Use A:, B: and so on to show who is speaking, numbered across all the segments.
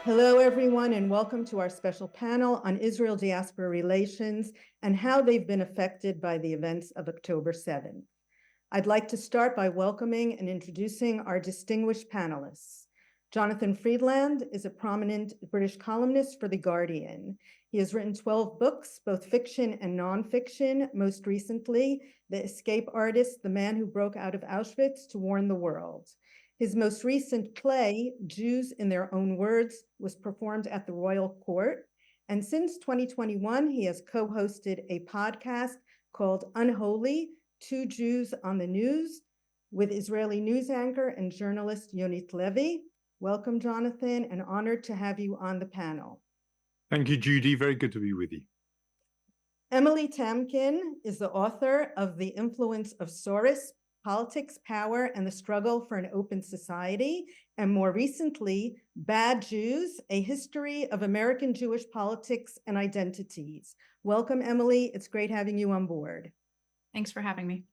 A: Hello, everyone, and welcome to our special panel on Israel-Diaspora relations and how they've been affected by the events of October 7th. I'd like to start by welcoming and introducing our distinguished panelists. Jonathan Freedland is a prominent British columnist for The Guardian. He has written 12 books, both fiction and nonfiction, most recently, The Escape Artist, the Man Who Broke Out of Auschwitz to Warn the World. His most recent play, Jews in Their Own Words, was performed at the Royal Court. And since 2021, he has co-hosted a podcast called Unholy, Two Jews on the News, with Israeli news anchor and journalist Yonit Levy. Welcome, Jonathan, and honored to have you on the panel.
B: Thank you, Judy. Very good to be with you.
A: Emily Tamkin is the author of The Influence of Soros, Politics, Power, and the Struggle for an Open Society, and more recently, Bad Jews, A History of American Jewish Politics and Identities. Welcome, Emily. It's great having you on board.
C: Thanks for having me.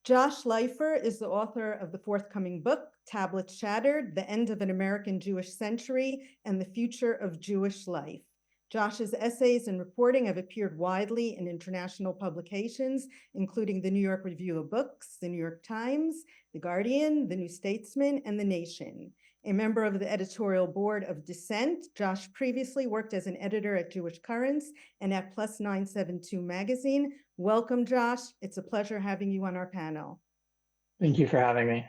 A: Josh Leifer is the author of the forthcoming book, Tablets Shattered, The End of an American Jewish Century and the Future of Jewish Life. Josh's essays and reporting have appeared widely in international publications, including the New York Review of Books, the New York Times, The Guardian, The New Statesman, and The Nation. A member of the editorial board of Dissent, Josh previously worked as an editor at Jewish Currents and at Plus 972 magazine. Welcome, Josh. It's a pleasure having you on our panel.
D: Thank you for having me.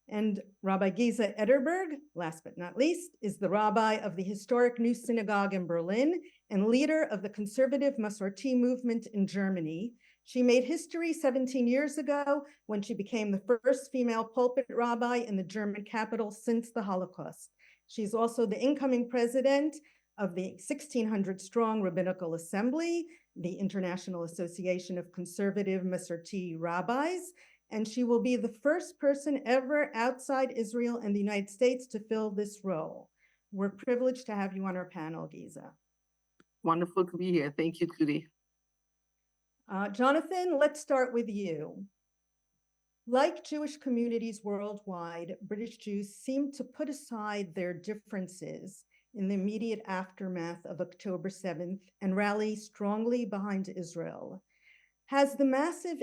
A: And Rabbi Gesa Ederberg, last but not least, is the rabbi of the historic New Synagogue in Berlin and leader of the conservative Masorti movement in Germany. She made history 17 years ago when she became the first female pulpit rabbi in the German capital since the Holocaust. She's also the incoming president of the 1,600-strong Rabbinical Assembly, the International Association of Conservative Masorti Rabbis, and she will be the first person ever outside Israel and the United States to fill this role. We're privileged to have you on our panel, Gesa.
E: Wonderful to be here. Thank you, Judy.
A: Jonathan, let's start with you. Like Jewish communities worldwide, British Jews seem to put aside their differences in the immediate aftermath of October 7th and rally strongly behind Israel. Has the massive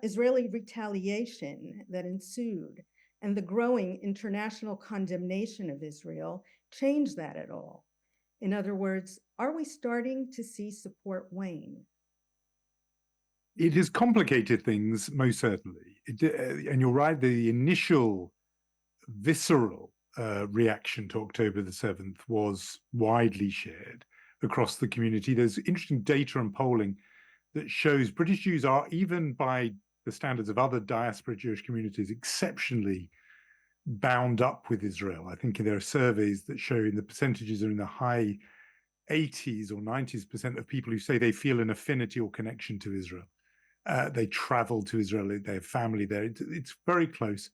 A: Israeli retaliation that ensued and the growing international condemnation of Israel changed that at all? In other words, are we starting to see support wane?
B: It has complicated things, most certainly. And you're right, the initial visceral reaction to October the 7th was widely shared across the community. There's interesting data and polling that shows British Jews are, even by the standards of other diaspora Jewish communities, exceptionally bound up with Israel. I think there are surveys that show the percentages are in the high 80s or 90s% of people who say they feel an affinity or connection to Israel. They travel to Israel, they have family there. It's very close.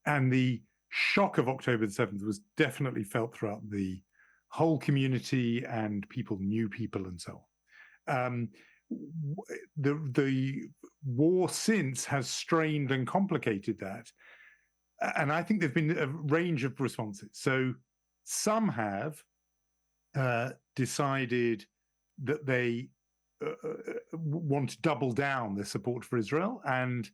B: And the shock of October the 7th was definitely felt throughout the whole community, and people knew people and so on. The war since has strained and complicated that. And I think there's been a range of responses. So some have decided that they want to double down their support for Israel and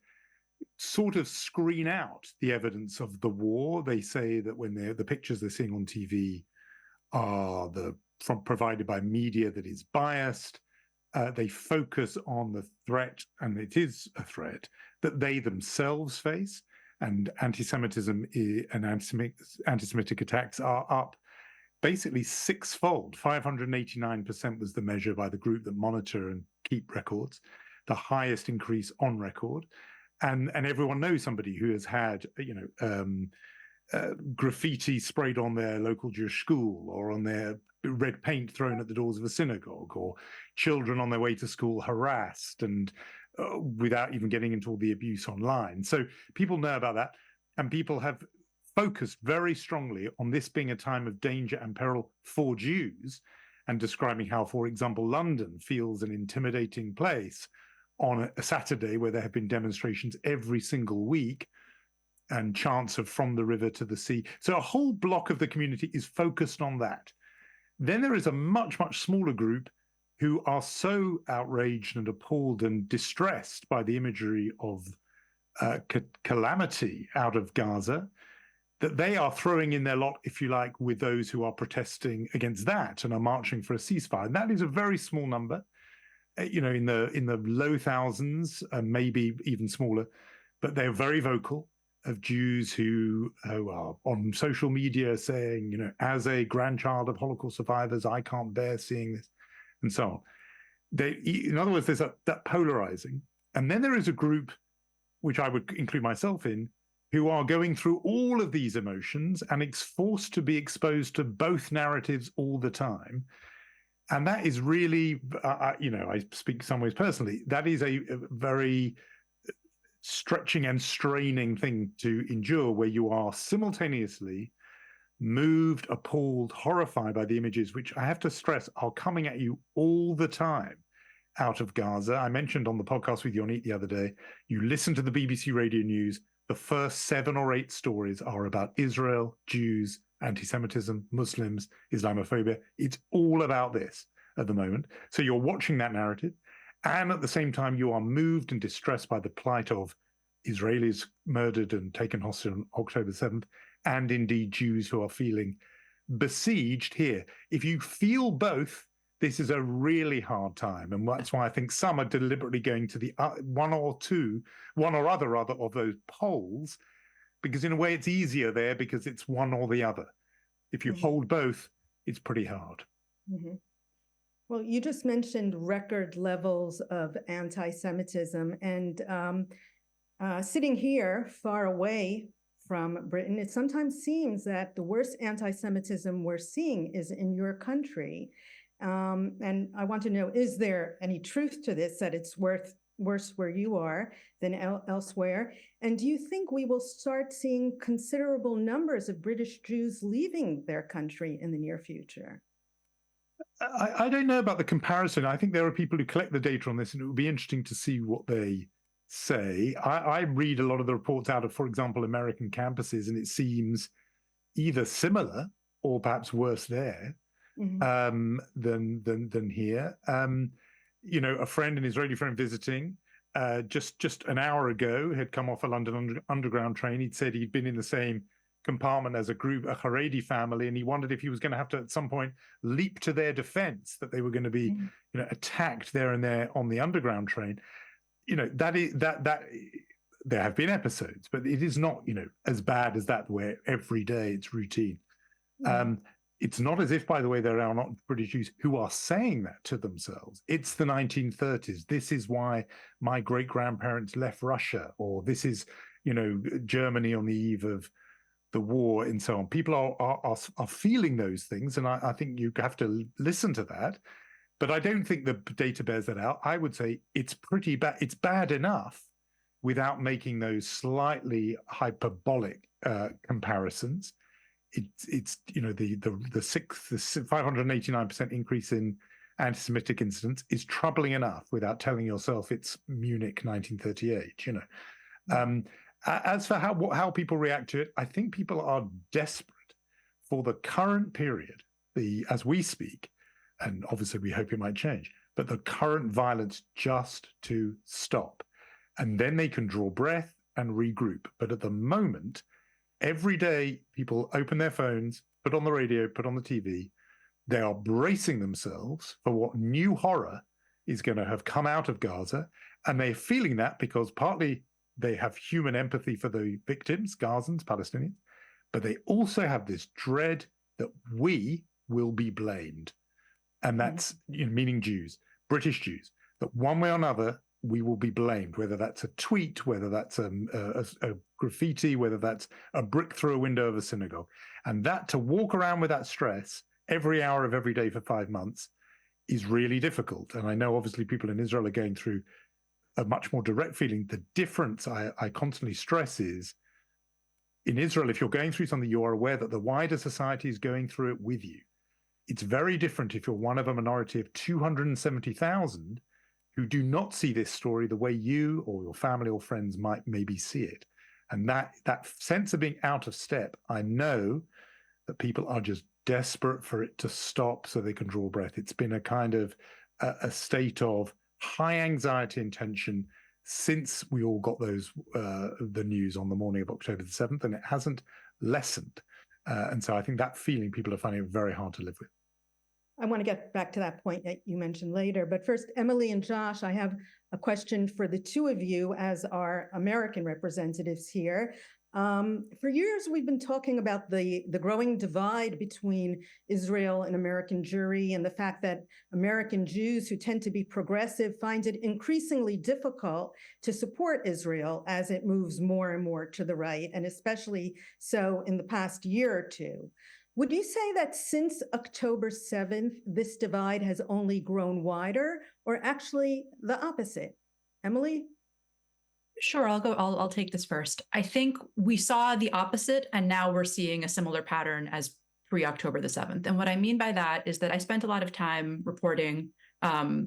B: sort of screen out the evidence of the war. They say that when the pictures they're seeing on TV are provided by media that is biased. They focus on the threat, and it is a threat, that they themselves face, and anti-Semitism and anti-Semitic attacks are up basically sixfold. 589% was the measure by the group that monitor and keep records, the highest increase on record. And everyone knows somebody who has had, graffiti sprayed on their local Jewish school, or on their red paint thrown at the doors of a synagogue, or children on their way to school harassed, and without even getting into all the abuse online. So people know about that, and people have focused very strongly on this being a time of danger and peril for Jews, and describing how, for example, London feels an intimidating place on a Saturday where there have been demonstrations every single week and chants of from the river to the sea. So a whole block of the community is focused on that. Then there is a much, much smaller group who are so outraged and appalled and distressed by the imagery of calamity out of Gaza that they are throwing in their lot, if you like, with those who are protesting against that and are marching for a ceasefire. And that is a very small number, in the low thousands, maybe even smaller, but they're very vocal, of Jews who are on social media saying, as a grandchild of Holocaust survivors, I can't bear seeing this, and so on. In other words, there's that polarizing. And then there is a group, which I would include myself in, who are going through all of these emotions and it's forced to be exposed to both narratives all the time. And that is really, I speak some ways personally, that is a very stretching and straining thing to endure, where you are simultaneously moved, appalled, horrified by the images, which I have to stress are coming at you all the time out of Gaza. I mentioned on the podcast with Yonit the other day, you listen to the BBC radio news, the first 7 or 8 stories are about Israel, Jews, anti-Semitism, Muslims, Islamophobia. It's all about this at the moment. So you're watching that narrative. And at the same time, you are moved and distressed by the plight of Israelis murdered and taken hostage on October 7th, and indeed Jews who are feeling besieged here. If you feel both, this is a really hard time. And that's why I think some are deliberately going to the one or other of those poles, because in a way it's easier there because it's one or the other. If you hold both, it's pretty hard.
A: Mm-hmm. Well, you just mentioned record levels of anti-Semitism, and sitting here far away from Britain, it sometimes seems that the worst anti-Semitism we're seeing is in your country. And I want to know, is there any truth to this, that it's worse where you are than elsewhere? And do you think we will start seeing considerable numbers of British Jews leaving their country in the near future?
B: I don't know about the comparison. I think there are people who collect the data on this, and it would be interesting to see what they say. I read a lot of the reports out of, for example, American campuses, and it seems either similar or perhaps worse there than here. A friend, an Israeli friend visiting, just an hour ago had come off a London Underground train. He'd said he'd been in the same compartment as a group, a Haredi family, and he wondered if he was going to have to at some point leap to their defense, that they were going to be attacked there and there on the Underground train. That there have been episodes, but it is not as bad as that where every day it's routine. It's not as if, by the way, there are not British Jews who are saying that to themselves. It's the 1930s. This is why my great-grandparents left Russia, or this is Germany on the eve of the war, and so on. People are feeling those things, and I think you have to listen to that. But I don't think the data bears that out. I would say it's pretty bad. It's bad enough without making those slightly hyperbolic comparisons. It's the 589% increase in anti-Semitic incidents is troubling enough without telling yourself it's Munich 1938. As for how people react to it, I think people are desperate for the current period, as we speak, and obviously we hope it might change, but the current violence just to stop. And then they can draw breath and regroup. But at the moment, every day people open their phones, put on the radio, put on the TV, they are bracing themselves for what new horror is going to have come out of Gaza. And they're feeling that because partly they have human empathy for the victims, Gazans, Palestinians, but they also have this dread that we will be blamed. And that's meaning Jews, British Jews, that one way or another, we will be blamed, whether that's a tweet, whether that's a graffiti, whether that's a brick through a window of a synagogue. And that, to walk around with that stress every hour of every day for 5 months is really difficult. And I know obviously people in Israel are going through a much more direct feeling. The difference I constantly stress is, in Israel, if you're going through something, you are aware that the wider society is going through it with you. It's very different if you're one of a minority of 270,000 who do not see this story the way you or your family or friends might maybe see it. And that sense of being out of step, I know that people are just desperate for it to stop so they can draw breath. It's been a kind of a state of high anxiety and tension since we all got those the news on the morning of October the 7th, and it hasn't lessened. And so I think that feeling people are finding it very hard to live with.
A: I want to get back to that point that you mentioned later, but first, Emily and Josh, I have a question for the two of you as our American representatives here. For years, we've been talking about the growing divide between Israel and American Jewry, and the fact that American Jews who tend to be progressive find it increasingly difficult to support Israel as it moves more and more to the right, and especially so in the past year or two. Would you say that since October 7th, this divide has only grown wider, or actually the opposite? Emily?
C: Sure, I'll take this first. I think we saw the opposite, and now we're seeing a similar pattern as pre-October the 7th. And what I mean by that is that I spent a lot of time reporting, over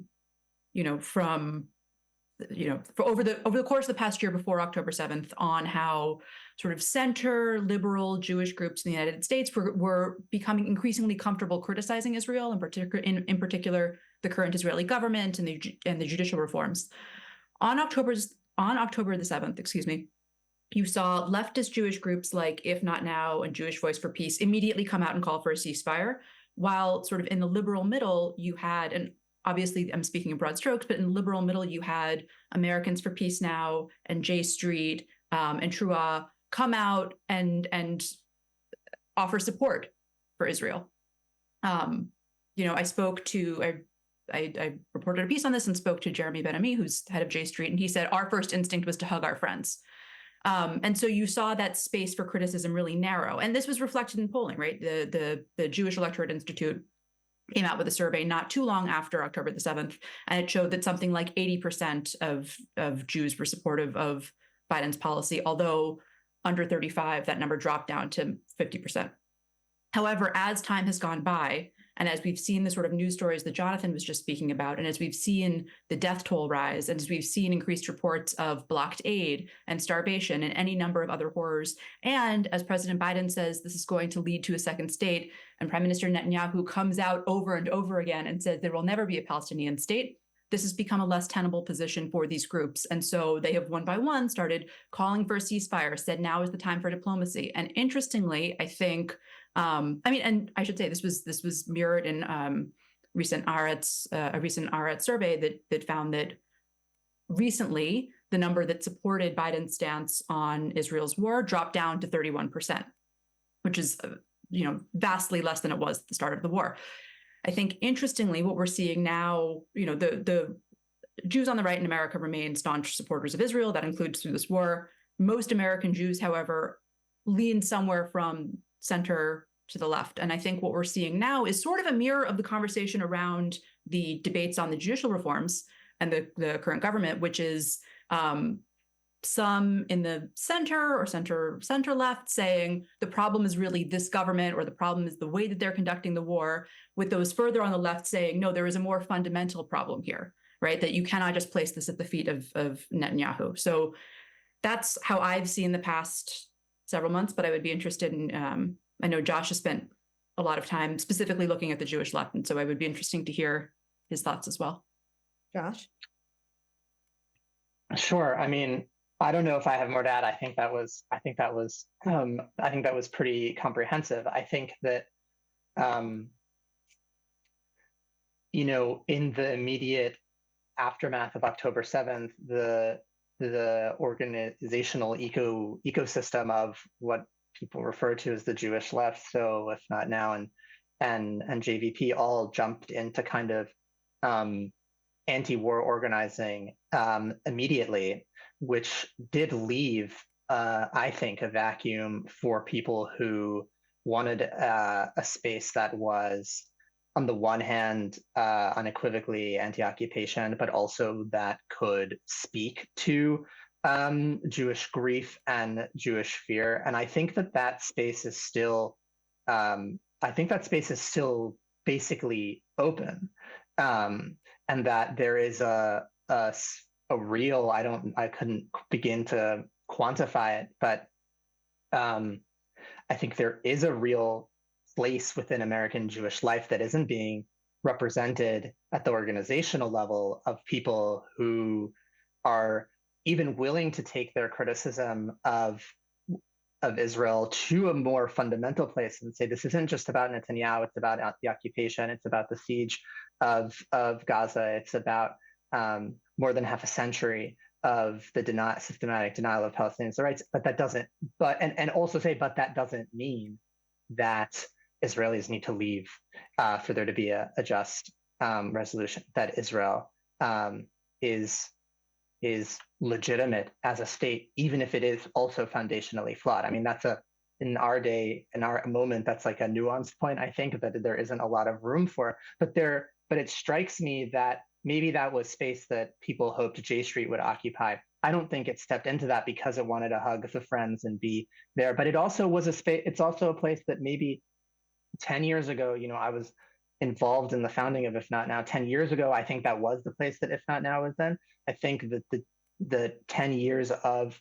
C: the course of the past year before October 7th on how sort of center liberal Jewish groups in the United States were becoming increasingly comfortable criticizing Israel, in particular the current Israeli government and the judicial reforms. On October the 7th, you saw leftist Jewish groups like If Not Now and Jewish Voice for Peace immediately come out and call for a ceasefire, while sort of in the liberal middle, you had, and obviously I'm speaking in broad strokes, but in the liberal middle, you had Americans for Peace Now and J Street and Trua come out and offer support for Israel. I reported a piece on this and spoke to Jeremy Ben-Ami, who's head of J Street, and he said, our first instinct was to hug our friends. And so you saw that space for criticism really narrow. And this was reflected in polling, right? The Jewish Electorate Institute came out with a survey not too long after October the 7th, and it showed that something like 80% of Jews were supportive of Biden's policy, although under 35, that number dropped down to 50%. However, as time has gone by, and as we've seen the sort of news stories that Jonathan was just speaking about, and as we've seen the death toll rise, and as we've seen increased reports of blocked aid and starvation and any number of other horrors, and as President Biden says this is going to lead to a second state, and Prime Minister Netanyahu comes out over and over again and says there will never be a Palestinian state, this has become a less tenable position for these groups. And so they have one by one started calling for a ceasefire, said now is the time for diplomacy. And interestingly, I think, and I should say this was mirrored in a recent Haaretz survey that found that recently the number that supported Biden's stance on Israel's war dropped down to 31%, which is vastly less than it was at the start of the war. I think interestingly, what we're seeing now, the Jews on the right in America remain staunch supporters of Israel. That includes through this war. Most American Jews, however, lean somewhere from center to the left. And I think what we're seeing now is sort of a mirror of the conversation around the debates on the judicial reforms and the current government, which is some in the center or center left saying the problem is really this government, or the problem is the way that they're conducting the war, with those further on the left saying, no, there is a more fundamental problem here, right? That you cannot just place this at the feet of Netanyahu. So that's how I've seen the past several months, but I would be interested in, I know Josh has spent a lot of time specifically looking at the Jewish left, and so it would be interesting to hear his thoughts as well.
A: Josh?
D: Sure. I mean, I don't know if I have more to add. I think that was pretty comprehensive. I think that, in the immediate aftermath of October 7th, the organizational ecosystem of what people refer to as the Jewish left, so If Not Now and JVP, all jumped into kind of anti-war organizing immediately, which did leave, I think, a vacuum for people who wanted a space that was, on the one hand, unequivocally anti-occupation, but also that could speak to Jewish grief and Jewish fear. And I think that space is still, basically open, and that there is a real, I couldn't begin to quantify it, but I think there is a real place within American Jewish life that isn't being represented at the organizational level of people who are even willing to take their criticism of Israel to a more fundamental place and say this isn't just about Netanyahu, it's about the occupation, it's about the siege of Gaza, it's about more than half a century of the systematic denial of Palestinians' rights. But that doesn't, and also say, but that doesn't mean that Israelis need to leave for there to be a just resolution, that Israel is legitimate as a state, even if it is also foundationally flawed. I mean, that's in our day, in our moment, that's like a nuanced point, I think, that there isn't a lot of room for. But it strikes me that maybe that was space that people hoped J Street would occupy. I don't think it stepped into that because it wanted to hug the friends and be there. But it also was a space, it's also a place that maybe 10 years ago, I was involved in the founding of If Not Now. 10 years ago, I think that was the place that If Not Now was then. I think that the 10 years of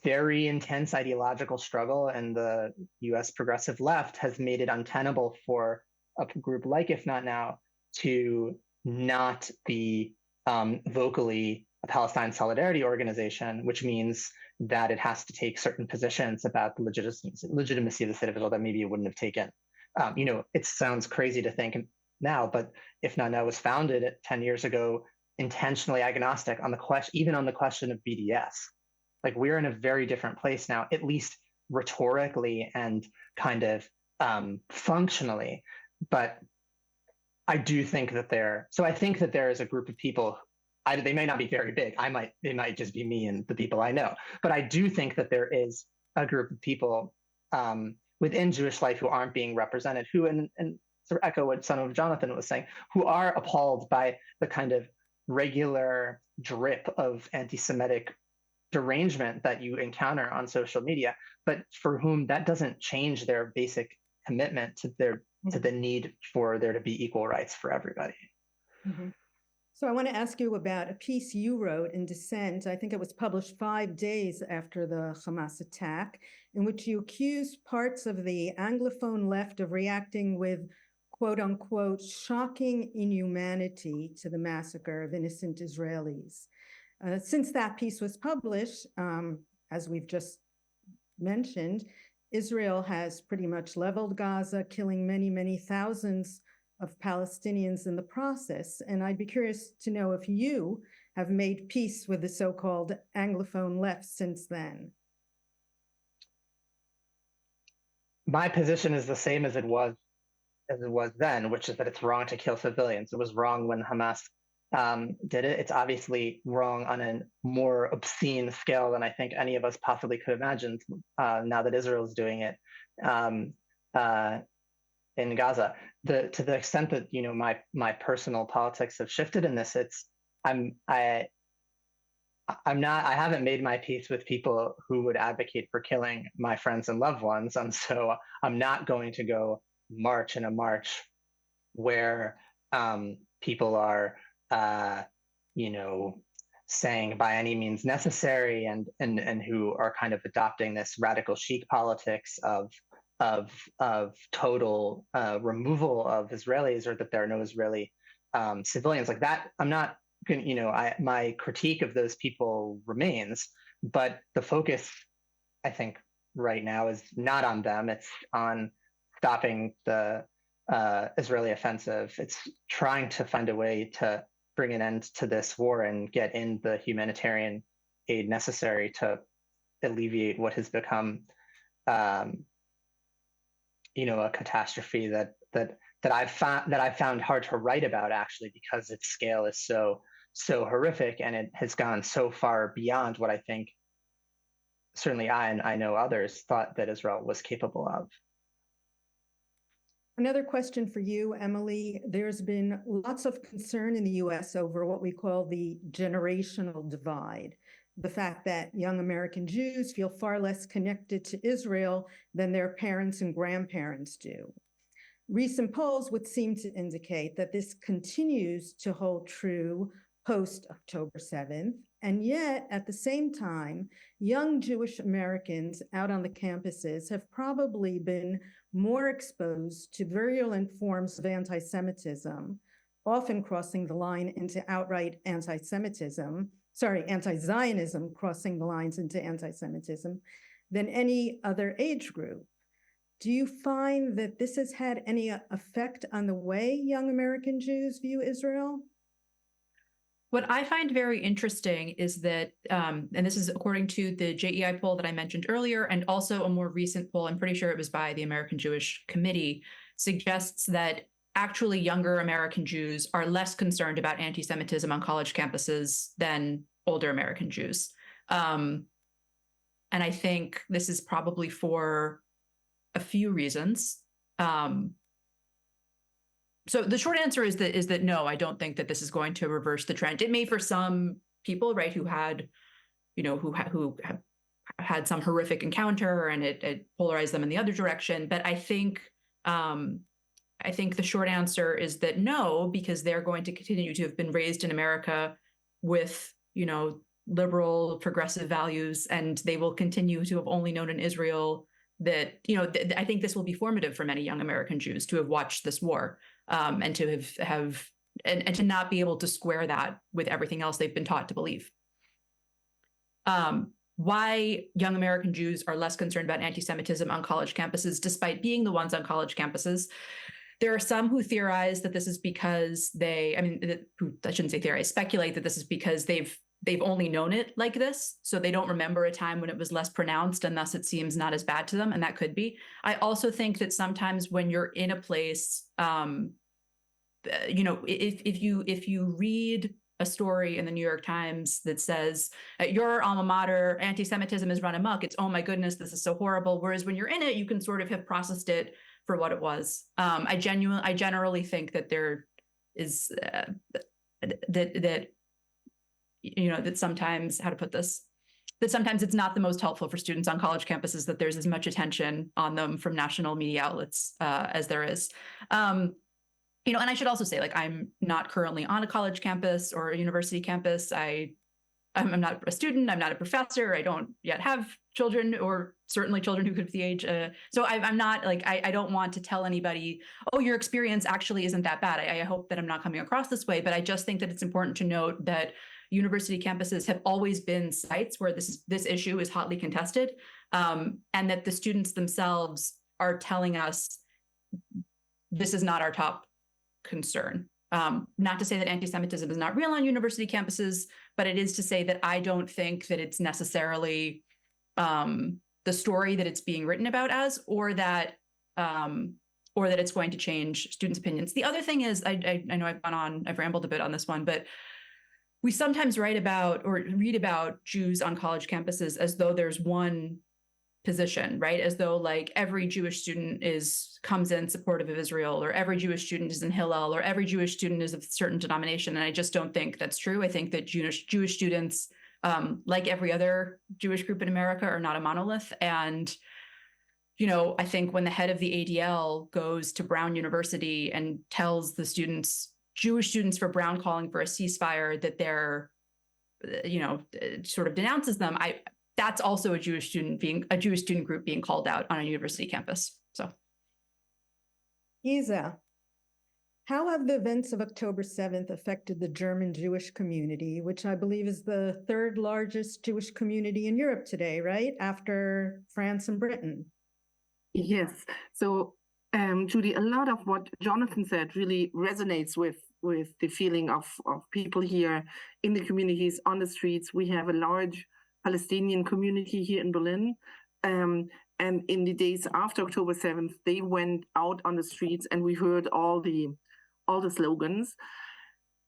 D: very intense ideological struggle and the US progressive left has made it untenable for a group like If Not Now to not be vocally a Palestine solidarity organization, which means that it has to take certain positions about the legitimacy of the state of Israel that maybe it wouldn't have taken. It sounds crazy to think now, but If Not Now was founded 10 years ago, intentionally agnostic on the question, even on the question of BDS. Like, we're in a very different place now, at least rhetorically and kind of functionally. But I do think that I think that there is a group of people. They may not be very big. It might just be me and the people I know. But I do think that there is a group of people within Jewish life who aren't being represented, who, and sort of echo what Son of Jonathan was saying, who are appalled by the kind of regular drip of anti-Semitic derangement that you encounter on social media, but for whom that doesn't change their basic commitment to the need for there to be equal rights for everybody.
A: Mm-hmm. So I want to ask you about a piece you wrote in Dissent. I think it was published 5 days after the Hamas attack, in which you accused parts of the Anglophone left of reacting with quote unquote shocking inhumanity to the massacre of innocent Israelis. Since that piece was published, as we've just mentioned, Israel has pretty much leveled Gaza, killing many, many thousands of Palestinians in the process. And I'd be curious to know if you have made peace with the so-called Anglophone left since then.
D: My position is the same as it was then, which is that it's wrong to kill civilians. It was wrong when Hamas did it. It's obviously wrong on a more obscene scale than I think any of us possibly could imagine now that Israel is doing it in Gaza. To the extent that my personal politics have shifted in this, I haven't made my peace with people who would advocate for killing my friends and loved ones, and so I'm not going to go march in a march where people are saying by any means necessary and who are kind of adopting this radical chic politics of total removal of Israelis, or that there are no Israeli civilians like that. I'm not going, my critique of those people remains, but the focus, I think, right now is not on them. It's on stopping the Israeli offensive. It's trying to find a way to bring an end to this war and get in the humanitarian aid necessary to alleviate what has become, a catastrophe that I've found hard to write about, actually, because its scale is so horrific, and it has gone so far beyond what I think certainly I, and I know others, thought that Israel was capable of.
A: Another question for you, Emily. There's been lots of concern in the US over what we call the generational divide, the fact that young American Jews feel far less connected to Israel than their parents and grandparents do. Recent polls would seem to indicate that this continues to hold true post-October 7th. And yet, at the same time, young Jewish Americans out on the campuses have probably been more exposed to virulent forms of anti-Semitism, often crossing the line into outright anti-Zionism crossing the lines into anti-Semitism, than any other age group. Do you find that this has had any effect on the way young American Jews view Israel?
C: What I find very interesting is that, and this is according to the JEI poll that I mentioned earlier, and also a more recent poll, I'm pretty sure it was by the American Jewish Committee, suggests that actually younger American Jews are less concerned about anti-Semitism on college campuses than older American Jews. And I think this is probably for a few reasons. So the short answer is that no, I don't think that this is going to reverse the trend. It may for some people, right, who had, who had some horrific encounter and it polarized them in the other direction. But I think the short answer is that no, because they're going to continue to have been raised in America with, liberal progressive values, and they will continue to have only known in Israel that, I think this will be formative for many young American Jews to have watched this war. And to have to not be able to square that with everything else they've been taught to believe. Why young American Jews are less concerned about anti-Semitism on college campuses, despite being the ones on college campuses. There are some who theorize that this is because I shouldn't say theorize, speculate that this is because they've only known it like this, so they don't remember a time when it was less pronounced, and thus it seems not as bad to them, and that could be. I also think that sometimes when you're in a place, if you read a story in the New York Times that says, at your alma mater, anti-Semitism is run amok, it's, oh my goodness, this is so horrible. Whereas when you're in it, you can sort of have processed it for what it was. I generally think that there is, that sometimes, how to put this, that sometimes it's not the most helpful for students on college campuses that there's as much attention on them from national media outlets as there is. And I should also say, I'm not currently on a college campus or a university campus. I'm not a student, I'm not a professor, I don't yet have children, or certainly children who could be the age. So I'm not I don't want to tell anybody, oh, your experience actually isn't that bad. I hope that I'm not coming across this way, but I just think that it's important to note that university campuses have always been sites where this issue is hotly contested, and that the students themselves are telling us this is not our top concern. Not to say that anti-Semitism is not real on university campuses, but it is to say that I don't think that it's necessarily the story that it's being written about as, or that it's going to change students' opinions. The other thing is, I know I've rambled a bit on this one, but we sometimes write about or read about Jews on college campuses as though there's one position, right? As though every Jewish student comes in supportive of Israel, or every Jewish student is in Hillel, or every Jewish student is of a certain denomination. And I just don't think that's true. I think that Jewish students, like every other Jewish group in America, are not a monolith. And, I think when the head of the ADL goes to Brown University and tells the Jewish students for Brown calling for a ceasefire, that they're, sort of denounces them, that's also a Jewish student group being called out on a university campus. So,
A: Gesa, how have the events of October 7th affected the German Jewish community, which I believe is the third largest Jewish community in Europe today, right? After France and Britain.
E: Yes. So, Judy, a lot of what Jonathan said really resonates with the feeling of people here in the communities, on the streets. We have a large Palestinian community here in Berlin. And in the days after October 7th, they went out on the streets and we heard all the slogans.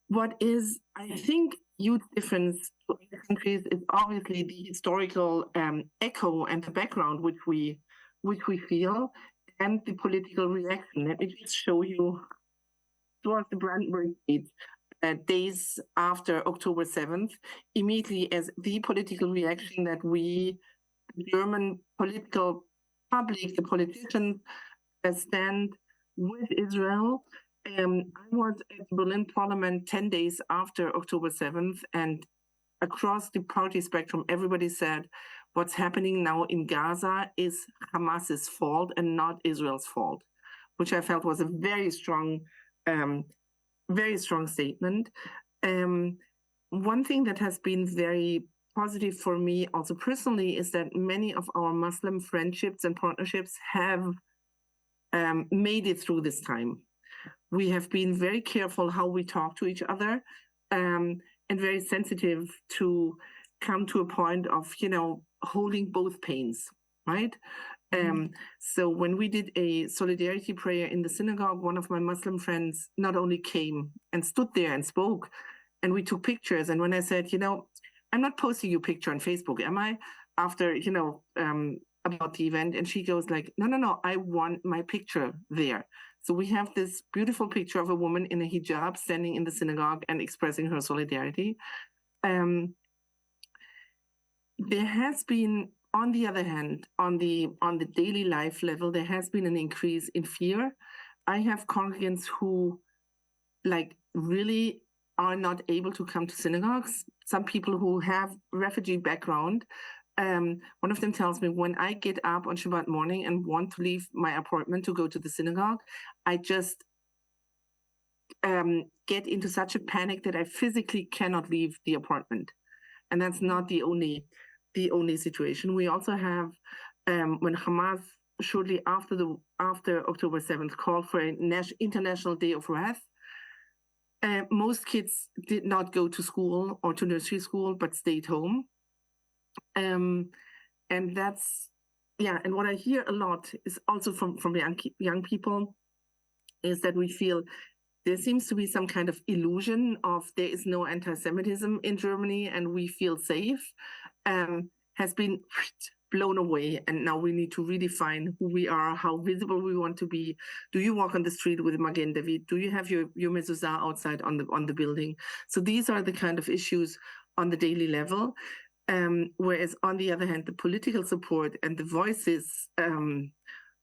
E: What is, I think, huge difference to other countries is obviously the historical echo and the background which we feel, and the political reaction. Let me just show you towards the Brandenburg Gate. Days after October 7th, immediately as the political reaction that we, the German political public, the politicians, stand with Israel. I was at the Berlin Parliament 10 days after October 7th, and across the party spectrum, everybody said what's happening now in Gaza is Hamas's fault and not Israel's fault, which I felt was a very strong statement. One thing that has been very positive for me also personally is that many of our Muslim friendships and partnerships have made it through this time. We have been very careful how we talk to each other, and very sensitive to come to a point of, holding both pains, right? So when we did a solidarity prayer in the synagogue, one of my Muslim friends not only came and stood there and spoke, and we took pictures. And when I said, I'm not posting your picture on Facebook, am I? After, about the event. And she goes like, no, I want my picture there. So we have this beautiful picture of a woman in a hijab standing in the synagogue and expressing her solidarity. There has been, on the other hand, on the daily life level, there has been an increase in fear. I have congregants who really are not able to come to synagogues. Some people who have refugee background, one of them tells me, when I get up on Shabbat morning and want to leave my apartment to go to the synagogue, I just get into such a panic that I physically cannot leave the apartment. And that's not the only situation. We also have, when Hamas shortly after October 7th called for an international day of wrath, most kids did not go to school or to nursery school, but stayed home. And that's, and what I hear a lot is also from young people is that we feel there seems to be some kind of illusion of there is no anti-Semitism in Germany and we feel safe, has been blown away. And now we need to redefine who we are, how visible we want to be. Do you walk on the street with Magen David? Do you have your mezuzah outside on the building? So these are the kind of issues on the daily level. Whereas on the other hand, the political support and the voices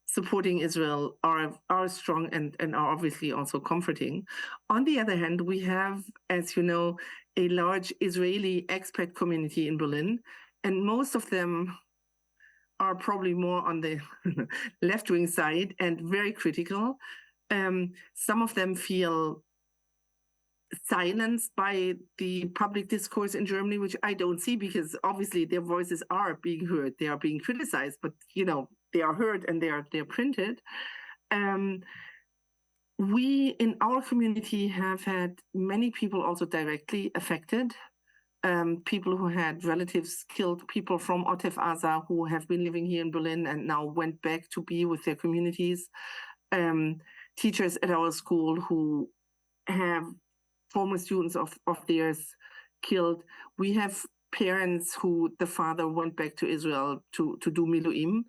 E: supporting Israel are strong and are obviously also comforting. On the other hand, we have, as you know, a large Israeli expat community in Berlin, and most of them are probably more on the left-wing side and very critical. Some of them feel silenced by the public discourse in Germany, which I don't see, because obviously their voices are being heard, they are being criticized, but they are heard and they are printed. We in our community have had many people also directly affected, people who had relatives killed, people from Otef Aza who have been living here in Berlin and now went back to be with their communities, teachers at our school who have former students of theirs killed. We have parents who the father went back to Israel to do Miluim.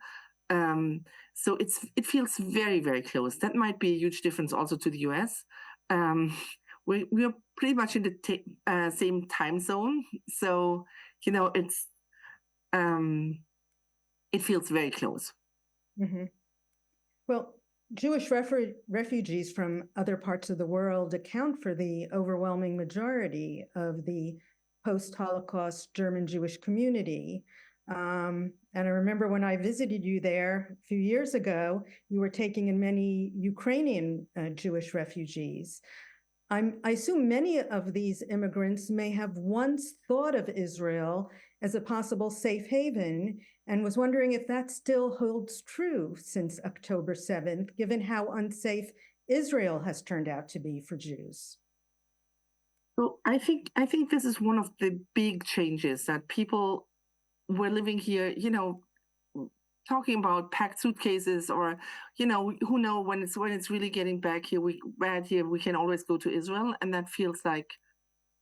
E: So it feels very, very close. That might be a huge difference also to the US. We are pretty much in the same time zone. So, it feels very close.
A: Mm-hmm. Well, Jewish refugees from other parts of the world account for the overwhelming majority of the post-Holocaust German Jewish community. And I remember when I visited you there a few years ago, you were taking in many Ukrainian Jewish refugees. I assume many of these immigrants may have once thought of Israel as a possible safe haven, and was wondering if that still holds true since October 7th, given how unsafe Israel has turned out to be for Jews.
E: So I think this is one of the big changes, that people were living here, talking about packed suitcases, or who know when it's really getting bad here, we can always go to Israel, and that feels like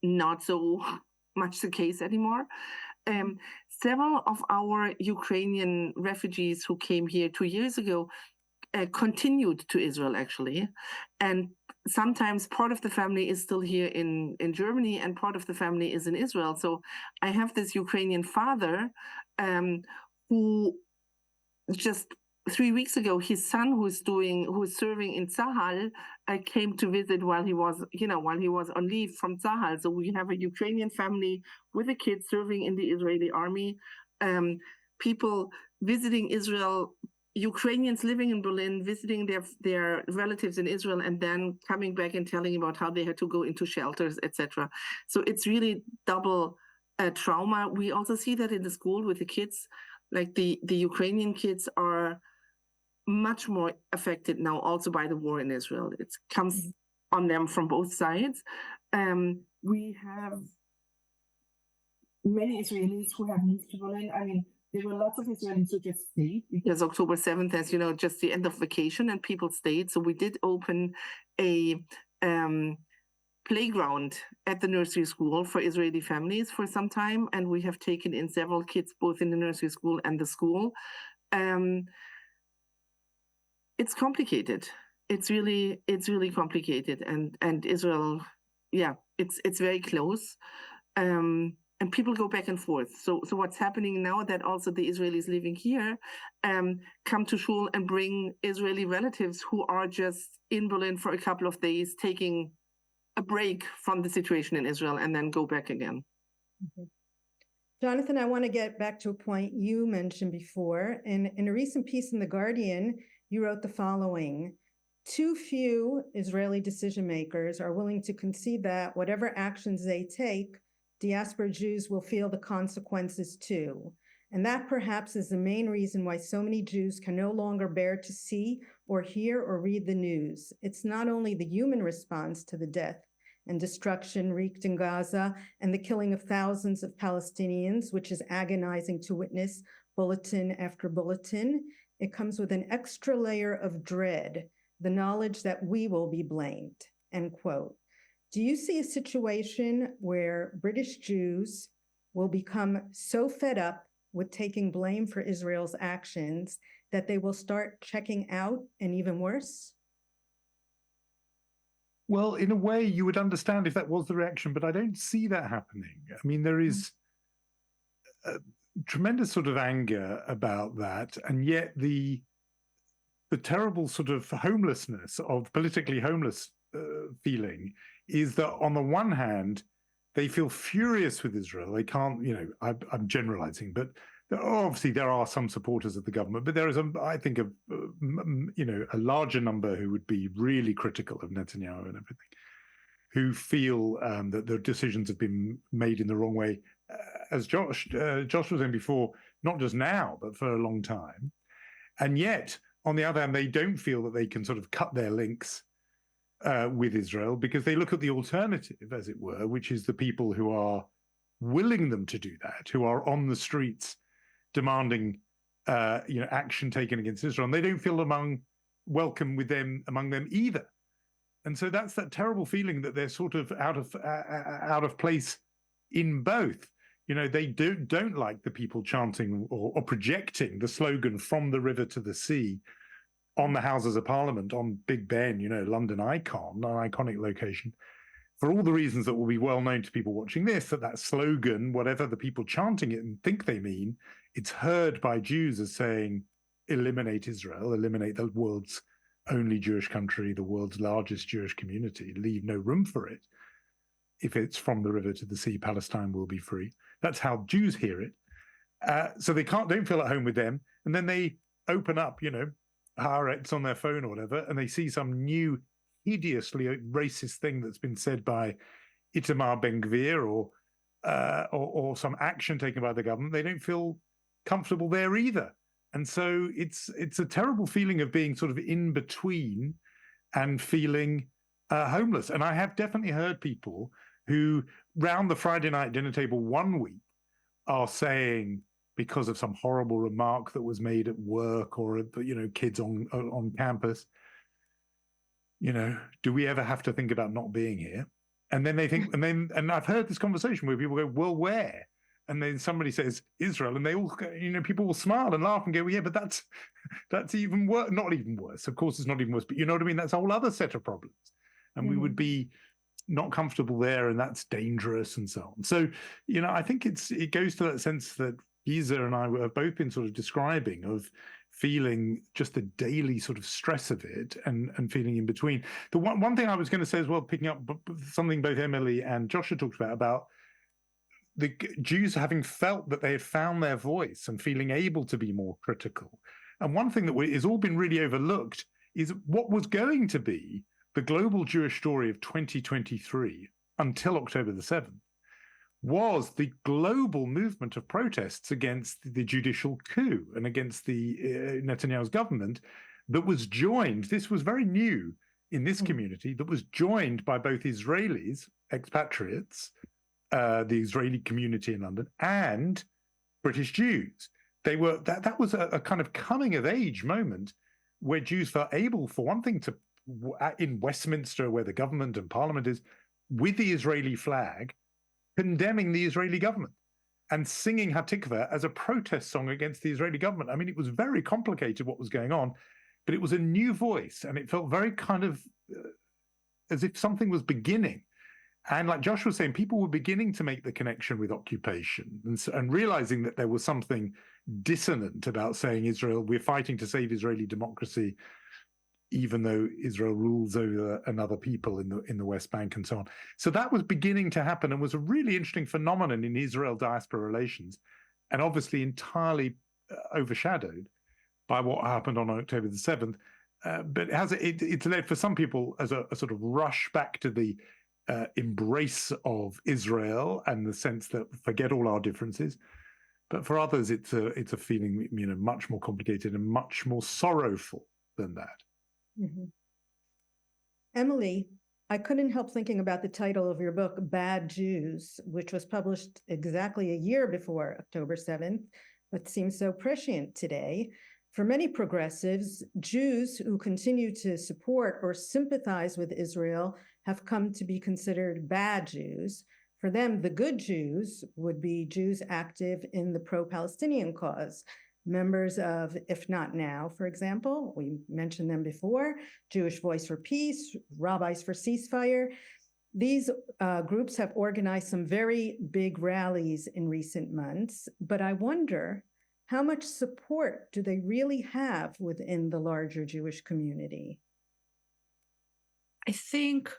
E: not so much the case anymore. Several of our Ukrainian refugees who came here 2 years ago continued to Israel, actually, and sometimes part of the family is still here in Germany and part of the family is in Israel. So I have this Ukrainian father who just 3 weeks ago, his son, who's serving in Tzahal, came to visit while he was on leave from Tzahal. So we have a Ukrainian family with a kid serving in the Israeli army. People visiting Israel, Ukrainians living in Berlin, visiting their relatives in Israel, and then coming back and telling about how they had to go into shelters, etc. So it's really double trauma. We also see that in the school with the kids. Like the Ukrainian kids are much more affected now also by the war in Israel. It comes on them from both sides. We have many Israelis who have moved to Berlin. I mean, there were lots of Israelis who just stayed because October 7th, as you know, just the end of vacation and people stayed. So we did open a playground at the nursery school for Israeli families for some time. And we have taken in several kids, both in the nursery school and the school. It's complicated. It's really complicated. And Israel, it's very close. And people go back and forth. So what's happening now that also the Israelis living here come to shul and bring Israeli relatives who are just in Berlin for a couple of days, taking a break from the situation in Israel and then go back again.
A: Okay. Jonathan, I want to get back to a point you mentioned before. In a recent piece in The Guardian, you wrote the following: too few Israeli decision makers are willing to concede that whatever actions they take, diaspora Jews will feel the consequences too. And that perhaps is the main reason why so many Jews can no longer bear to see or hear or read the news. It's not only the human response to the death and destruction wreaked in Gaza and the killing of thousands of Palestinians, which is agonizing to witness bulletin after bulletin. It comes with an extra layer of dread, the knowledge that we will be blamed, end quote. Do you see a situation where British Jews will become so fed up with taking blame for Israel's actions that they will start checking out, and even worse?
B: Well, in a way, you would understand if that was the reaction, but I don't see that happening. I mean, there is a tremendous sort of anger about that, and yet the terrible sort of homelessness of politically homeless feeling is that on the one hand, they feel furious with Israel. They can't, I'm generalizing, but obviously there are some supporters of the government, but there is, I think, a larger number who would be really critical of Netanyahu and everything, who feel that the decisions have been made in the wrong way, as Josh was saying before, not just now, but for a long time. And yet, on the other hand, they don't feel that they can sort of cut their links with Israel, because they look at the alternative, as it were, which is the people who are willing them to do that, who are on the streets demanding action taken against Israel, and they don't feel welcome among them either. And so that's that terrible feeling that they're sort of out of place in both. They don't like the people chanting or projecting the slogan "From the river to the sea" on the Houses of Parliament, on Big Ben, London icon, an iconic location, for all the reasons that will be well known to people watching this, that slogan, whatever the people chanting it and think they mean, it's heard by Jews as saying, eliminate Israel, eliminate the world's only Jewish country, the world's largest Jewish community, leave no room for it. If it's from the river to the sea, Palestine will be free. That's how Jews hear it. So they don't feel at home with them. And then they open up, Haaretz on their phone or whatever, and they see some new hideously racist thing that's been said by Itamar Ben-Gvir or some action taken by the government. They don't feel comfortable there either. And so it's a terrible feeling of being sort of in between and feeling homeless. And I have definitely heard people who, round the Friday night dinner table one week, are saying, because of some horrible remark that was made at work or kids on campus, do we ever have to think about not being here? And then they think, and I've heard this conversation where people go, well, where? And then somebody says Israel, and they all, people will smile and laugh and go, well, yeah, but that's even worse. Not even worse. Of course, it's not even worse, but you know what I mean? That's a whole other set of problems. And we would be not comfortable there, and that's dangerous and so on. So, I think it goes to that sense that Gesa and I have both been sort of describing, of feeling just the daily sort of stress of it and feeling in between. The one thing I was going to say as well, picking up something both Emily and Joshua talked about the Jews having felt that they had found their voice and feeling able to be more critical. And one thing that has all been really overlooked is what was going to be the global Jewish story of 2023 until October the 7th was the global movement of protests against the judicial coup and against the Netanyahu's government that was joined, this was very new in this community, that was joined by both Israelis, expatriates, the Israeli community in London, and British Jews. They were that was a kind of coming of age moment where Jews felt able, for one thing, to in Westminster, where the government and parliament is, with the Israeli flag, condemning the Israeli government and singing Hatikvah as a protest song against the Israeli government. I mean, it was very complicated what was going on, but it was a new voice, and it felt very kind of as if something was beginning. And like Josh was saying, people were beginning to make the connection with occupation and realizing that there was something dissonant about saying Israel, we're fighting to save Israeli democracy, even though Israel rules over another people in the West Bank and so on. So that was beginning to happen and was a really interesting phenomenon in Israel-diaspora relations, and obviously entirely overshadowed by what happened on October the 7th. But it's led for some people as a sort of rush back to the embrace of Israel and the sense that forget all our differences. But for others, it's a feeling, much more complicated and much more sorrowful than that.
A: Mm-hmm. Emily, I couldn't help thinking about the title of your book, Bad Jews, which was published exactly a year before October 7th, but seems so prescient today. For many progressives, Jews who continue to support or sympathize with Israel have come to be considered bad Jews. For them, the good Jews would be Jews active in the pro-Palestinian cause. Members of If Not Now, for example, we mentioned them before, Jewish Voice for Peace, Rabbis for Ceasefire. These groups have organized some very big rallies in recent months, but I wonder, how much support do they really have within the larger Jewish community?
C: I think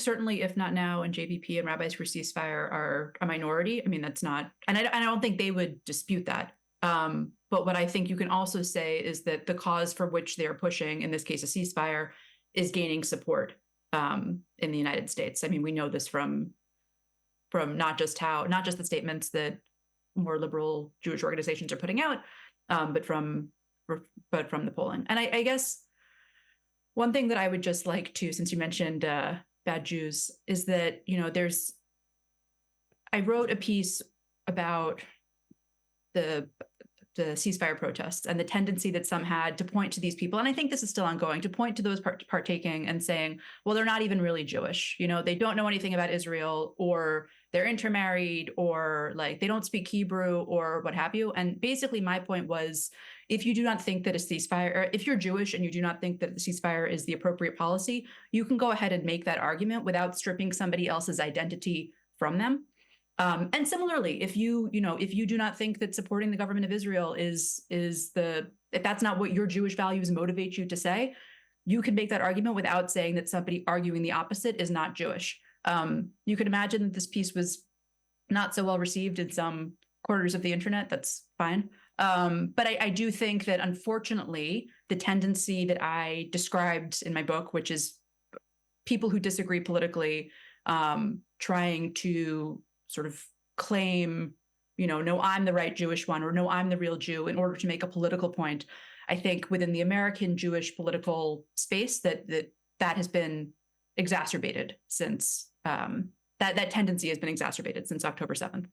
C: certainly If Not Now and JVP and Rabbis for Ceasefire are a minority. I mean, that's not, and I don't think they would dispute that. But what I think you can also say is that the cause for which they're pushing, in this case, a ceasefire, is gaining support in the United States. I mean, we know this from not just the statements that more liberal Jewish organizations are putting out, but from the polling. And I guess one thing that I would just like to, since you mentioned bad Jews, is that, I wrote a piece about the ceasefire protests and the tendency that some had to point to these people, and I think this is still ongoing, to point to those partaking and saying, well, they're not even really Jewish. They don't know anything about Israel, or they're intermarried, or like they don't speak Hebrew, or what have you. And basically my point was, if you do not think that a ceasefire, or if you're Jewish and you do not think that the ceasefire is the appropriate policy, you can go ahead and make that argument without stripping somebody else's identity from them. And similarly, if you do not think that supporting the government of Israel if that's not what your Jewish values motivate you to say, you can make that argument without saying that somebody arguing the opposite is not Jewish. You can imagine that this piece was not so well received in some quarters of the internet. That's fine. But I do think that, unfortunately, the tendency that I described in my book, which is people who disagree politically, trying to sort of claim, no, I'm the right Jewish one, or no, I'm the real Jew, in order to make a political point. I think within the American Jewish political space that has been exacerbated since that tendency has been exacerbated since October 7th.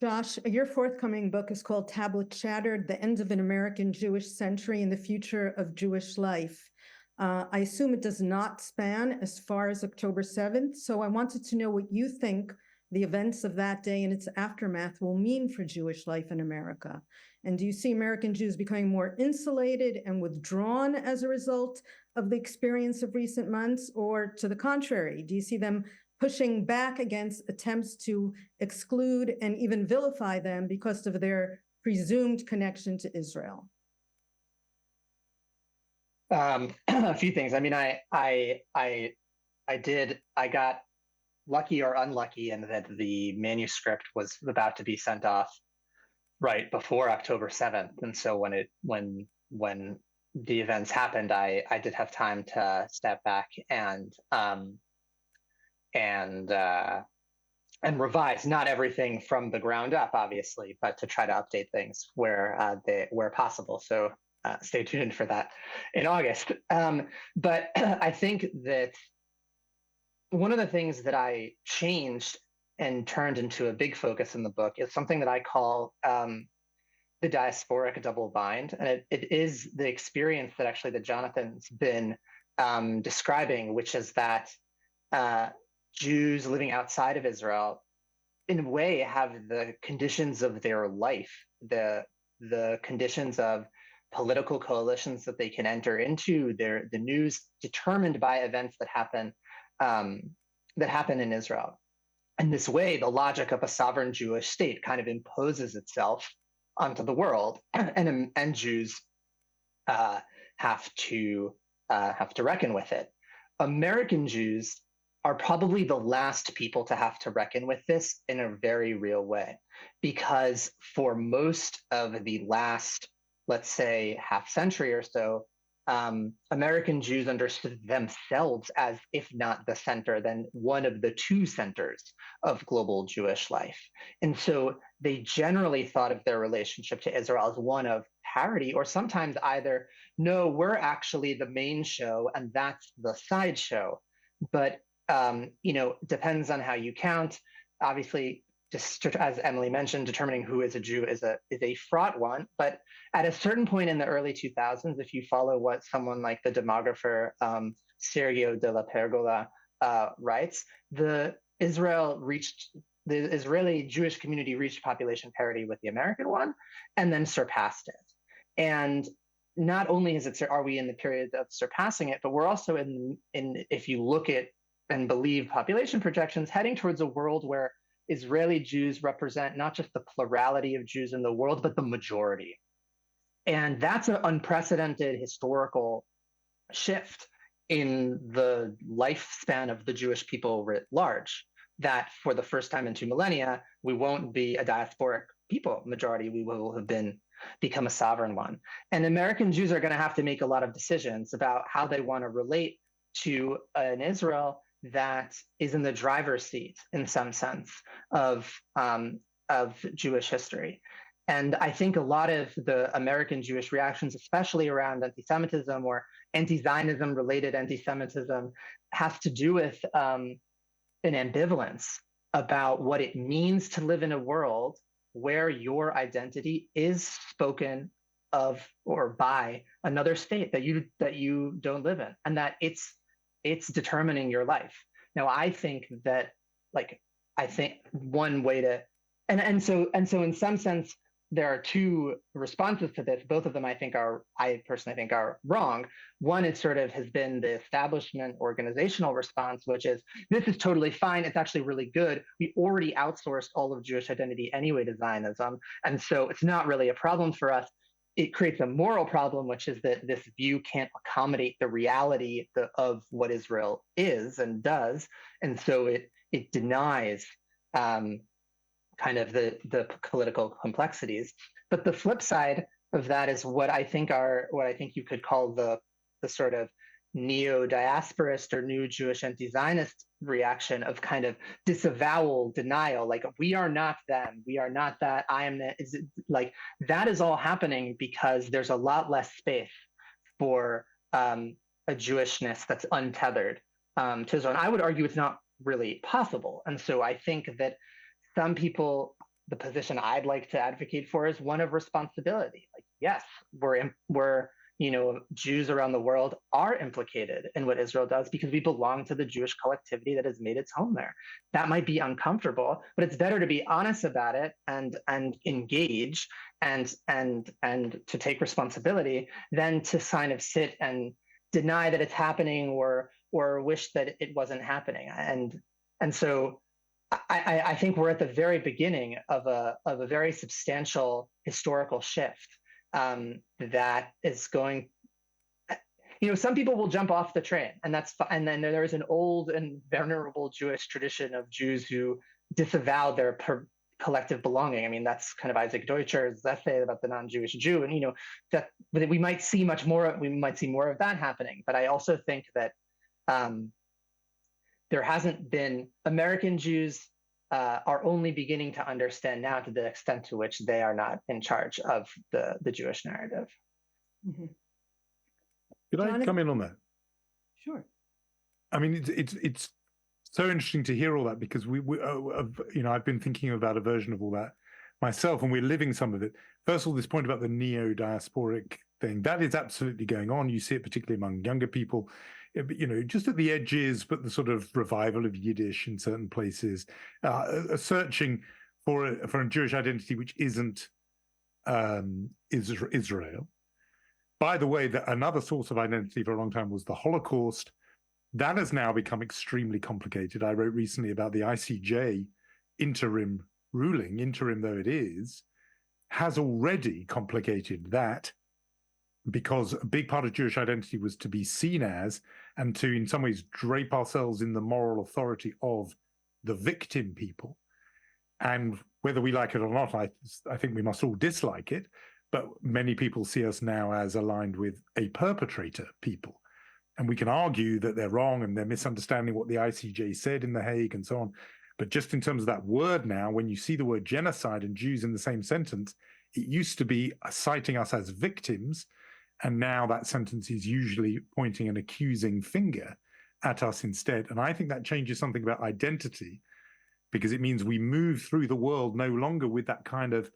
A: Josh, your forthcoming book is called Tablet Shattered: The End of an American Jewish Century and the Future of Jewish Life. I assume it does not span as far as October 7th, so I wanted to know what you think the events of that day and its aftermath will mean for Jewish life in America. And do you see American Jews becoming more insulated and withdrawn as a result of the experience of recent months, or to the contrary, do you see them pushing back against attempts to exclude and even vilify them because of their presumed connection to Israel?
D: A few things. I mean, I got lucky or unlucky in that the manuscript was about to be sent off right before October 7th. And so when the events happened, I did have time to step back and revise, not everything from the ground up, obviously, but to try to update things where possible. So stay tuned for that in August. But I think that one of the things that I changed and turned into a big focus in the book is something that I call the diasporic double bind. And it is the experience that actually that Jonathan's been describing, which is that Jews living outside of Israel, in a way, have the conditions of their life, the conditions of political coalitions that they can enter into, the news determined by events that happen in Israel. In this way, the logic of a sovereign Jewish state kind of imposes itself onto the world, and Jews have to reckon with it. American Jews are probably the last people to have to reckon with this in a very real way, because for most of the last, let's say, half century or so, American Jews understood themselves as, if not the center, then one of the two centers of global Jewish life. And so they generally thought of their relationship to Israel as one of parity, or sometimes either, no, we're actually the main show and that's the sideshow. But, depends on how you count. Obviously, just as Emily mentioned, determining who is a Jew is a fraught one. But at a certain point in the early 2000s, if you follow what someone like the demographer Sergio de la Pergola writes, the Israeli Jewish community reached population parity with the American one, and then surpassed it. And not only are we in the period of surpassing it, but we're also in if you look at and believe population projections, heading towards a world where Israeli Jews represent not just the plurality of Jews in the world, but the majority. And that's an unprecedented historical shift in the lifespan of the Jewish people writ large, that for the first time in 2 millennia, we won't be a diasporic people majority, we will have become a sovereign one. And American Jews are going to have to make a lot of decisions about how they want to relate to an Israel that is in the driver's seat, in some sense, of Jewish history. And I think a lot of the American Jewish reactions, especially around anti-Semitism or anti-Zionism related anti-Semitism, has to do with an ambivalence about what it means to live in a world where your identity is spoken of or by another state that you don't live in, and that it's determining your life. Now, I think that, one way to, and so in some sense, there are two responses to this. Both of them, I personally think are wrong. One is has been the establishment organizational response, which is, this is totally fine. It's actually really good. We already outsourced all of Jewish identity anyway to Zionism. And so it's not really a problem for us. It creates a moral problem, which is that this view can't accommodate the reality of what Israel is and does. And so it denies kind of the political complexities. But the flip side of that is what I think you could call the sort of neo-diasporist or new Jewish anti-Zionist reaction of kind of disavowal, denial, like, we are not them, we are not that, I am that. That is all happening because there's a lot less space for a Jewishness that's untethered to Israel. And I would argue it's not really possible. And so I think that some people, the position I'd like to advocate for is one of responsibility. Like, yes, we're Jews around the world are implicated in what Israel does because we belong to the Jewish collectivity that has made its home there. That might be uncomfortable, but it's better to be honest about it and engage and to take responsibility than to kind of sit and deny that it's happening or wish that it wasn't happening. And so I think we're at the very beginning of a very substantial historical shift that is going. Some people will jump off the train, and that's fine. And then there is an old and venerable Jewish tradition of Jews who disavow their collective belonging. I mean, that's kind of Isaac Deutscher's essay about the non-Jewish Jew, and that we might see much more. We might see more of that happening. But I also think that there hasn't been American Jews are only beginning to understand now to the extent to which they are not in charge of the Jewish narrative.
A: Mhm.
B: Could I
A: Jonathan?
B: come in on that?
A: Sure.
B: I mean, it's so interesting to hear all that, because I've been thinking about a version of all that myself, and we're living some of it. First of all, this point about the neo-diasporic thing, that is absolutely going on. You see it particularly among younger people, just at the edges, but the sort of revival of Yiddish in certain places, searching for a Jewish identity which isn't Israel. By the way, another source of identity for a long time was the Holocaust. That has now become extremely complicated. I wrote recently about the ICJ interim ruling, interim though it is, has already complicated that, because a big part of Jewish identity was to be seen as, and to in some ways drape ourselves in the moral authority of the victim people. And whether we like it or not, I think we must all dislike it, but many people see us now as aligned with a perpetrator people. And we can argue that they're wrong and they're misunderstanding what the ICJ said in The Hague and so on. But just in terms of that word now, when you see the word genocide and Jews in the same sentence, it used to be citing us as victims. And now that sentence is usually pointing an accusing finger at us instead. And I think that changes something about identity, because it means we move through the world no longer with that kind of,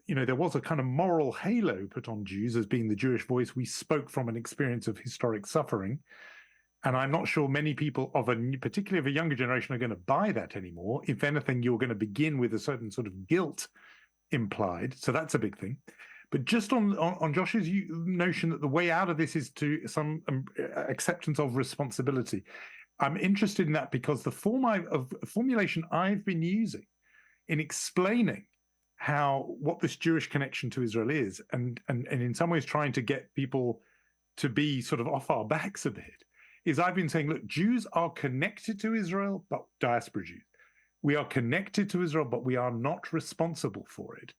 B: there was a kind of moral halo put on Jews as being the Jewish voice. We spoke from an experience of historic suffering. And I'm not sure many people particularly of a younger generation, are going to buy that anymore. If anything, you're going to begin with a certain sort of guilt implied. So that's a big thing. But just on Josh's notion that the way out of this is to some acceptance of responsibility, I'm interested in that, because the formulation I've been using in explaining what this Jewish connection to Israel is, and in some ways trying to get people to be sort of off our backs a bit, is I've been saying, look, Jews are connected to Israel, but diaspora Jews. We are connected to Israel, but we are not responsible for it.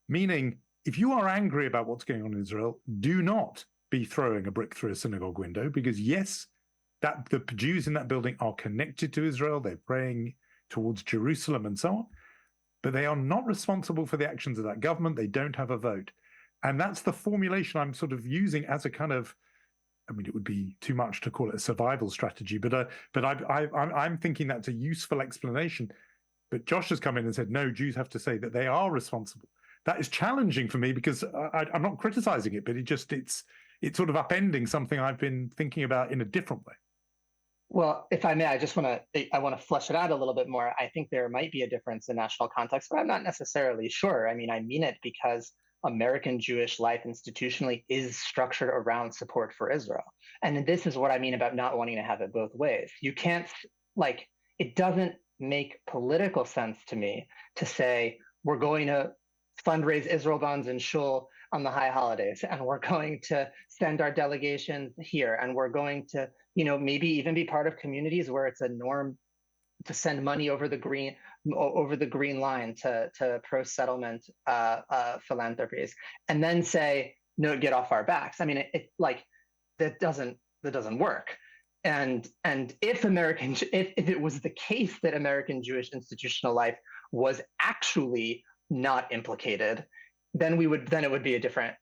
B: Meaning, if you are angry about what's going on in Israel, do not be throwing a brick through a synagogue window, because yes, that the Jews in that building are connected to Israel. They're praying towards Jerusalem and so on, but they are not responsible for the actions of that government. They don't have a vote. And that's the formulation I'm sort of using as a kind of, I mean, it would be too much to call it a survival strategy, but I'm thinking that's a useful explanation. But Josh has come in and said, no, Jews have to say that they are responsible. That is challenging for me, because I'm not criticizing it, but it's sort of upending something I've been thinking about in a different way.
D: Well, if I may, I want to flesh it out a little bit more. I think there might be a difference in national context, but I'm not necessarily sure. I mean, I mean it because American Jewish life institutionally is structured around support for Israel. And this is what I mean about not wanting to have it both ways. You can't, it doesn't make political sense to me to say, we're going to fundraise Israel bonds in Shul on the high holidays, and we're going to send our delegation here, and we're going to, maybe even be part of communities where it's a norm to send money over the green line to pro-settlement philanthropies, and then say, no, get off our backs. I mean, that doesn't work. And if it was the case that American Jewish institutional life was actually not implicated, then it would be a different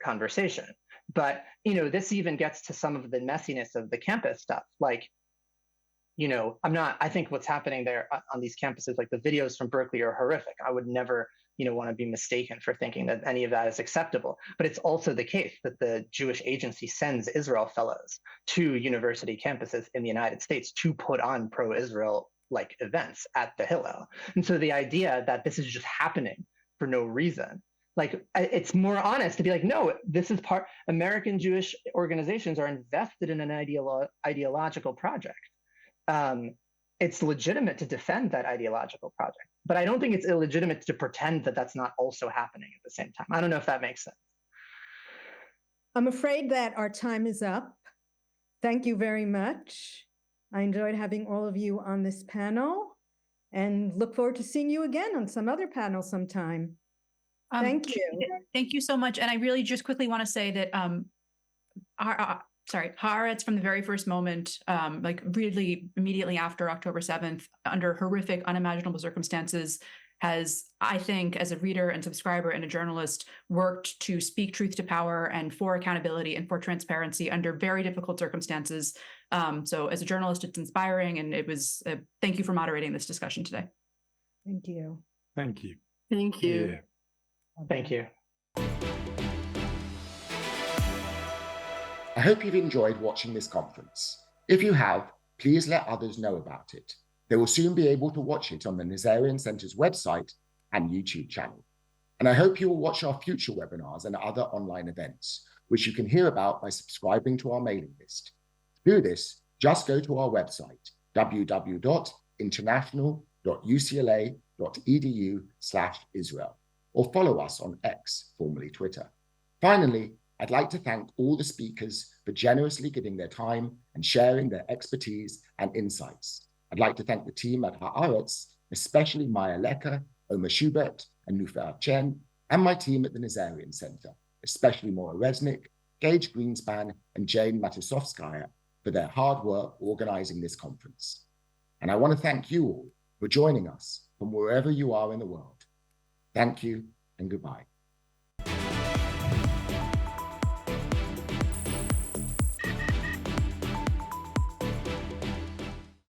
D: conversation. But this even gets to some of the messiness of the campus stuff. I think what's happening there on these campuses, like the videos from Berkeley, are horrific. I would never want to be mistaken for thinking that any of that is acceptable. But it's also the case that the Jewish Agency sends Israel fellows to university campuses in the United States to put on pro-Israel events at the Hillel. And so the idea that this is just happening for no reason, it's more honest to be like, no, this is American Jewish organizations are invested in an ideological project. it's legitimate to defend that ideological project, but I don't think it's illegitimate to pretend that that's not also happening at the same time. I don't know if that makes sense.
A: I'm afraid that our time is up. Thank you very much. I enjoyed having all of you on this panel and look forward to seeing you again on some other panel sometime. Thank you.
C: Thank you so much. And I really just quickly want to say that Haaretz from the very first moment, like really immediately after October 7th, under horrific, unimaginable circumstances, has, I think, as a reader and subscriber and a journalist, worked to speak truth to power and for accountability and for transparency under very difficult circumstances. So as a journalist, it's inspiring, and it was, thank you for moderating this discussion today.
A: Thank you.
B: Thank you.
E: Thank you.
B: Yeah.
D: Thank you.
F: I hope you've enjoyed watching this conference. If you have, please let others know about it. They will soon be able to watch it on the Nazarian Center's website and YouTube channel. And I hope you will watch our future webinars and other online events, which you can hear about by subscribing to our mailing list. To do this, just go to our website, www.international.ucla.edu/Israel, or follow us on X, formerly Twitter. Finally, I'd like to thank all the speakers for generously giving their time and sharing their expertise and insights. I'd like to thank the team at Haaretz, especially Maya Lecker, Omer Schubert, and Nufer Chen, and my team at the Nazarian Center, especially Maura Resnick, Gage Greenspan, and Jane Matusovskaya for their hard work organizing this conference. And I want to thank you all for joining us from wherever you are in the world. Thank you and goodbye.